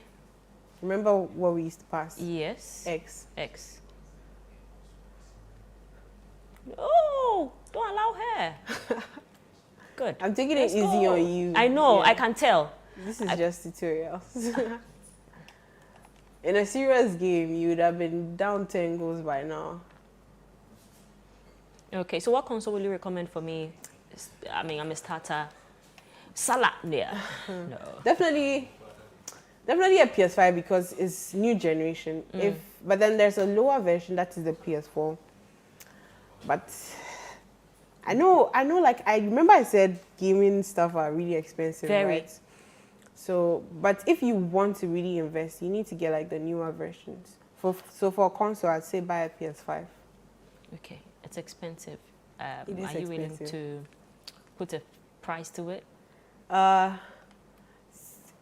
Speaker 2: Remember what we used to pass?
Speaker 1: Yes.
Speaker 2: X.
Speaker 1: X. Oh, don't allow her. Good.
Speaker 2: I'm taking it easy on you.
Speaker 1: I know,
Speaker 2: yeah.
Speaker 1: I can tell.
Speaker 2: This is just tutorials. In a serious game, you would have been down 10 goals by now.
Speaker 1: Okay, so what console will you recommend for me? I mean, I'm a starter. Salah, yeah. No.
Speaker 2: Definitely a PS5, because it's new generation. But then there's a lower version that is the PS4. But I know. Like, I remember I said gaming stuff are really expensive,
Speaker 1: Very.
Speaker 2: right? So, but if you want to really invest, you need to get like the newer versions. So for console, I'd say buy a PS5.
Speaker 1: Okay, it's expensive.
Speaker 2: It is
Speaker 1: are you willing
Speaker 2: expensive.
Speaker 1: to put a price to it?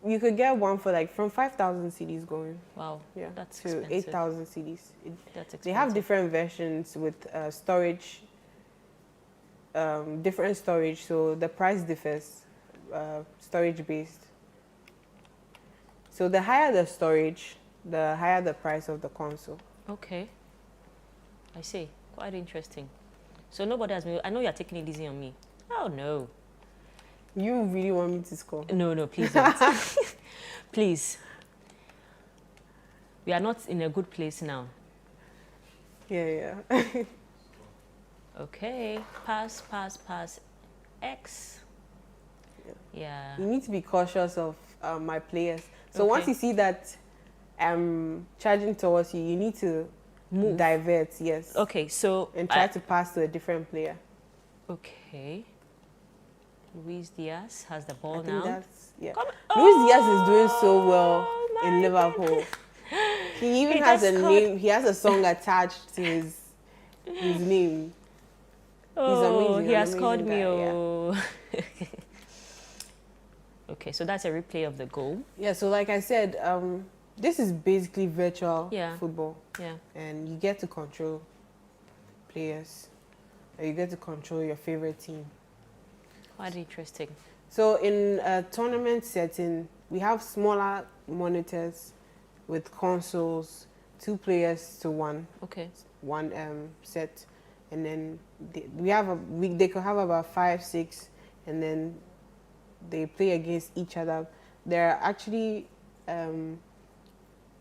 Speaker 2: You could get one for like from 5,000 CDs going.
Speaker 1: Wow,
Speaker 2: Yeah,
Speaker 1: that's
Speaker 2: to
Speaker 1: expensive.
Speaker 2: 8,000 CDs.
Speaker 1: That's expensive.
Speaker 2: They have different versions with storage, different storage, so the price differs, storage based. So the higher the storage, the higher the price of the console.
Speaker 1: Okay, I see. Quite interesting. So nobody has me. I know you're taking it easy on me. Oh no.
Speaker 2: You really want me to score?
Speaker 1: No, please don't. Please. We are not in a good place now.
Speaker 2: Yeah.
Speaker 1: Okay, pass. X. Yeah.
Speaker 2: You need to be cautious of my players. So
Speaker 1: Okay.
Speaker 2: once you see that I'm charging towards you, you need to
Speaker 1: Move.
Speaker 2: divert, yes.
Speaker 1: Okay, so
Speaker 2: And try to pass to a different player.
Speaker 1: Okay. Luis Diaz has the ball
Speaker 2: I think
Speaker 1: now.
Speaker 2: that's, yeah.
Speaker 1: Come-
Speaker 2: Luis Diaz is doing so well
Speaker 1: my
Speaker 2: in Liverpool. He even
Speaker 1: He
Speaker 2: has a
Speaker 1: just scored.
Speaker 2: name. He has a song attached to his name.
Speaker 1: Oh,
Speaker 2: amazing,
Speaker 1: he
Speaker 2: an
Speaker 1: has called
Speaker 2: amazing
Speaker 1: me.
Speaker 2: guy, yeah.
Speaker 1: Oh. Okay, so that's a replay of the goal.
Speaker 2: Yeah, so like I said, this is basically virtual
Speaker 1: Yeah.
Speaker 2: football.
Speaker 1: Yeah.
Speaker 2: And you get to control players. And you get to control your favorite team.
Speaker 1: Quite interesting.
Speaker 2: So in a tournament setting, we have smaller monitors with consoles 2 players to 1.
Speaker 1: Okay.
Speaker 2: One set, and then they could have about 5, 6, and then they play against each other. There are actually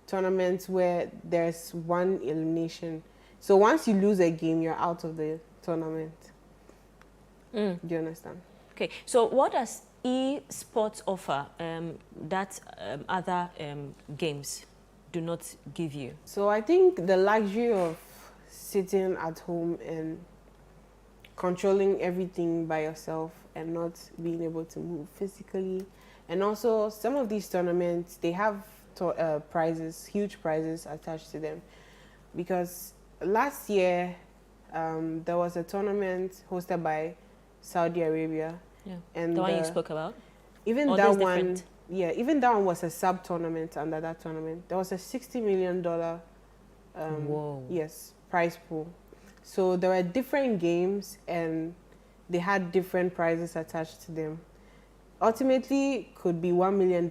Speaker 2: tournaments where there's 1 elimination. So once you lose a game, you're out of the tournament. Do you understand?
Speaker 1: Okay. So what does esports offer that other games do not give you?
Speaker 2: So I think the luxury of sitting at home and controlling everything by yourself and not being able to move physically. And also some of these tournaments, they have prizes, huge prizes attached to them. Because last year, there was a tournament hosted by Saudi Arabia.
Speaker 1: Yeah.
Speaker 2: And
Speaker 1: the one you spoke about?
Speaker 2: Even
Speaker 1: Or
Speaker 2: that
Speaker 1: this
Speaker 2: one,
Speaker 1: different?
Speaker 2: yeah, even that one was a sub-tournament under that tournament. There was a $60 million
Speaker 1: Whoa.
Speaker 2: yes, prize pool. So there were different games and they had different prizes attached to them. Ultimately, could be $1 million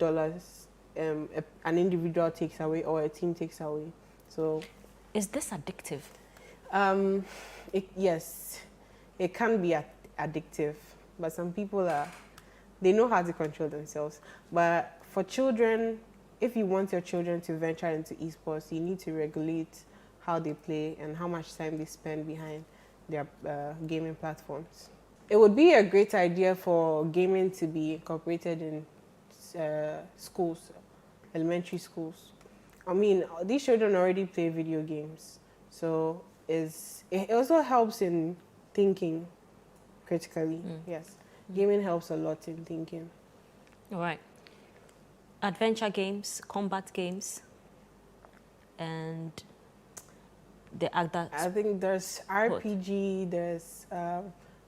Speaker 2: an individual takes away or a team takes away. So,
Speaker 1: Is this addictive?
Speaker 2: yes, it can be addictive, but some people they know how to control themselves. But for children, if you want your children to venture into esports, you need to regulate how they play and how much time they spend behind their gaming platforms. It would be a great idea for gaming to be incorporated in schools, elementary schools. I mean, these children already play video games, so it also helps in thinking critically. Yes, gaming helps a lot in thinking.
Speaker 1: All right. Adventure games, combat games, and the other.
Speaker 2: I think there's RPG, there's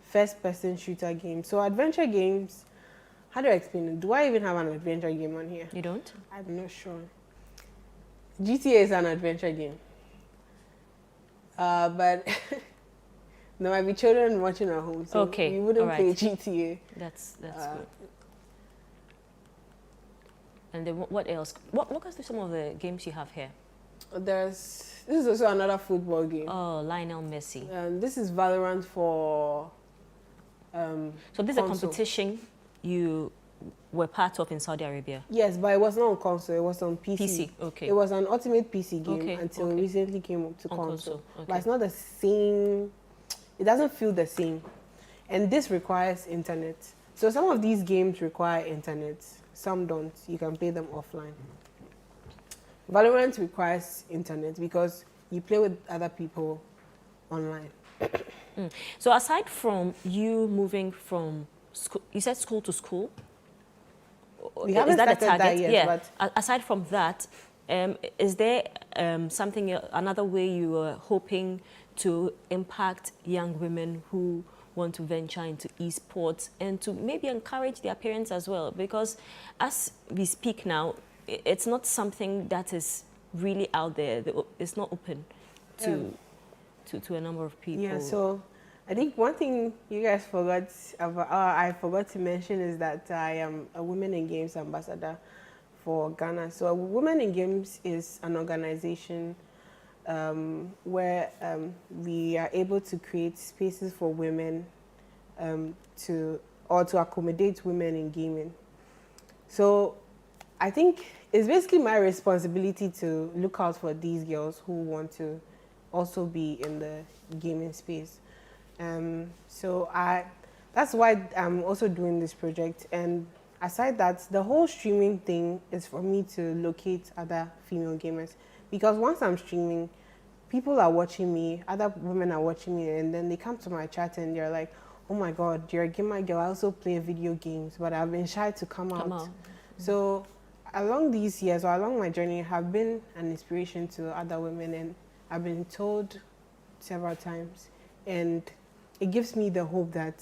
Speaker 2: first-person shooter games. So adventure games, how do I explain it? Do I even have an adventure game on here?
Speaker 1: You don't?
Speaker 2: I'm not sure. GTA is an adventure game. But there might be children watching at home, so
Speaker 1: okay.
Speaker 2: we wouldn't
Speaker 1: All
Speaker 2: play
Speaker 1: right.
Speaker 2: GTA.
Speaker 1: That's good. And then what else? Walk us through some of the games you have here.
Speaker 2: This is also another football game.
Speaker 1: Oh, Lionel Messi.
Speaker 2: This is Valorant for
Speaker 1: So this is a
Speaker 2: console.
Speaker 1: competition you were part of in Saudi Arabia?
Speaker 2: Yes, but it was not on console, it was on PC.
Speaker 1: PC, okay.
Speaker 2: It was an ultimate PC game
Speaker 1: Okay,
Speaker 2: until
Speaker 1: okay.
Speaker 2: it recently came up to
Speaker 1: On
Speaker 2: console.
Speaker 1: okay.
Speaker 2: But it's not the same, it doesn't feel the same. And this requires internet. So some of these games require internet, some don't. You can play them offline. Valorant requires internet because you play with other people online.
Speaker 1: So aside from you moving from school, you said school to school?
Speaker 2: We haven't
Speaker 1: Is that a
Speaker 2: started
Speaker 1: target?
Speaker 2: that yet,
Speaker 1: yeah.
Speaker 2: but
Speaker 1: Aside from that, is there another way you are hoping to impact young women who want to venture into esports and to maybe encourage their parents as well? Because as we speak now, it's not something that is really out there. It's not open to a number of people.
Speaker 2: yeah, so I think one thing you guys forgot about, I forgot to mention is that I am a Women in Games ambassador for Ghana. So Women in Games is an organization where we are able to create spaces for women to accommodate women in gaming. So I think it's basically my responsibility to look out for these girls who want to also be in the gaming space. So that's why I'm also doing this project. And aside that, the whole streaming thing is for me to locate other female gamers. Because once I'm streaming, people are watching me, other women are watching me, and then they come to my chat and they're like, oh my God, you're a gamer girl, I also play video games, but I've been shy to come out. So along these years, or along my journey, I have been an inspiration to other women, and I've been told several times, and it gives me the hope that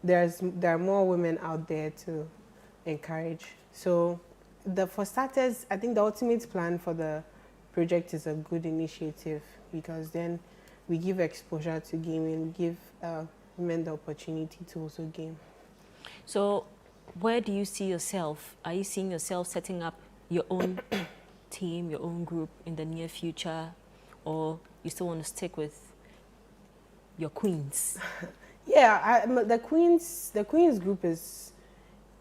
Speaker 2: there are more women out there to encourage. So for starters, I think the ultimate plan for the project is a good initiative, because then we give exposure to gaming, we give women the opportunity to also game.
Speaker 1: So where do you see yourself? Are you seeing yourself setting up your own team, your own group in the near future, or you still want to stick with your queens?
Speaker 2: Yeah, the Queens group is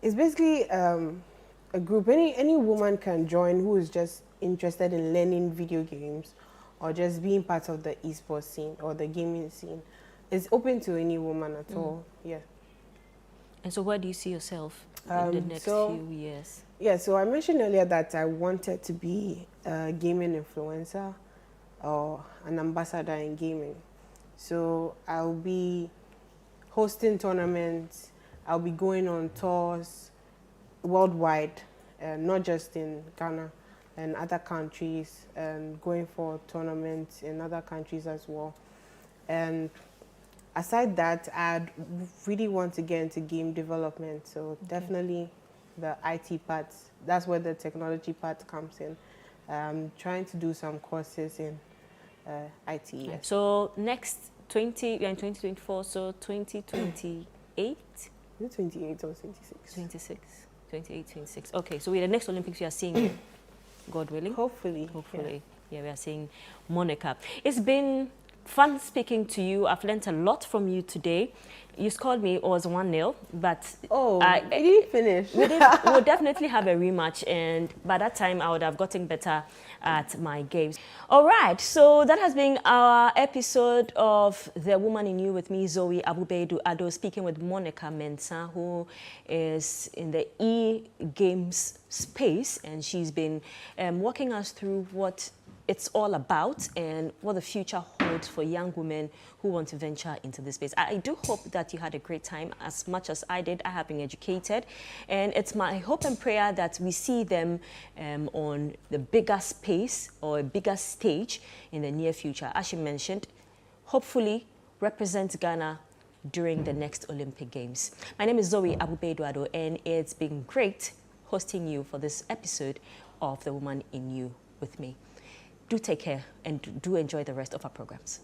Speaker 2: basically a group any woman can join who is just interested in learning video games or just being part of the esports scene or the gaming scene. It's open to any woman at all. Yeah.
Speaker 1: And so where do you see yourself in the next few years?
Speaker 2: Yeah, so I mentioned earlier that I wanted to be a gaming influencer or an ambassador in gaming. So I'll be hosting tournaments, I'll be going on tours worldwide, not just in Ghana and other countries, and going for tournaments in other countries as well. And aside that, I'd really want to get into game development. So definitely the IT part, that's where the technology part comes in. I'm trying to do some courses in IT. Yes.
Speaker 1: So next we're in 2024, so 2028?
Speaker 2: Is it 28 or 26?
Speaker 1: 26, 28, 26. Okay, so with the next Olympics we are seeing, God willing?
Speaker 2: Hopefully.
Speaker 1: Yeah, we are seeing Monica. It's been fun speaking to you. I've learned a lot from you today. You scored me, it was 1-0, but
Speaker 2: I didn't finish.
Speaker 1: We'll definitely have a rematch, and by that time I would have gotten better at my games. All right, so that has been our episode of The Woman in You with me, Zoe Abubedu-Ado, speaking with Monica Mensah, who is in the e-games space, and she's been walking us through what it's all about and what the future holds for young women who want to venture into this space. I do hope that you had a great time as much as I did. I have been educated, and it's my hope and prayer that we see them on the bigger space or a bigger stage in the near future. As you mentioned, hopefully represent Ghana during the next Olympic Games. My name is Zoe Abubedu-Ado, and it's been great hosting you for this episode of The Woman in You with me. Do take care and do enjoy the rest of our programs.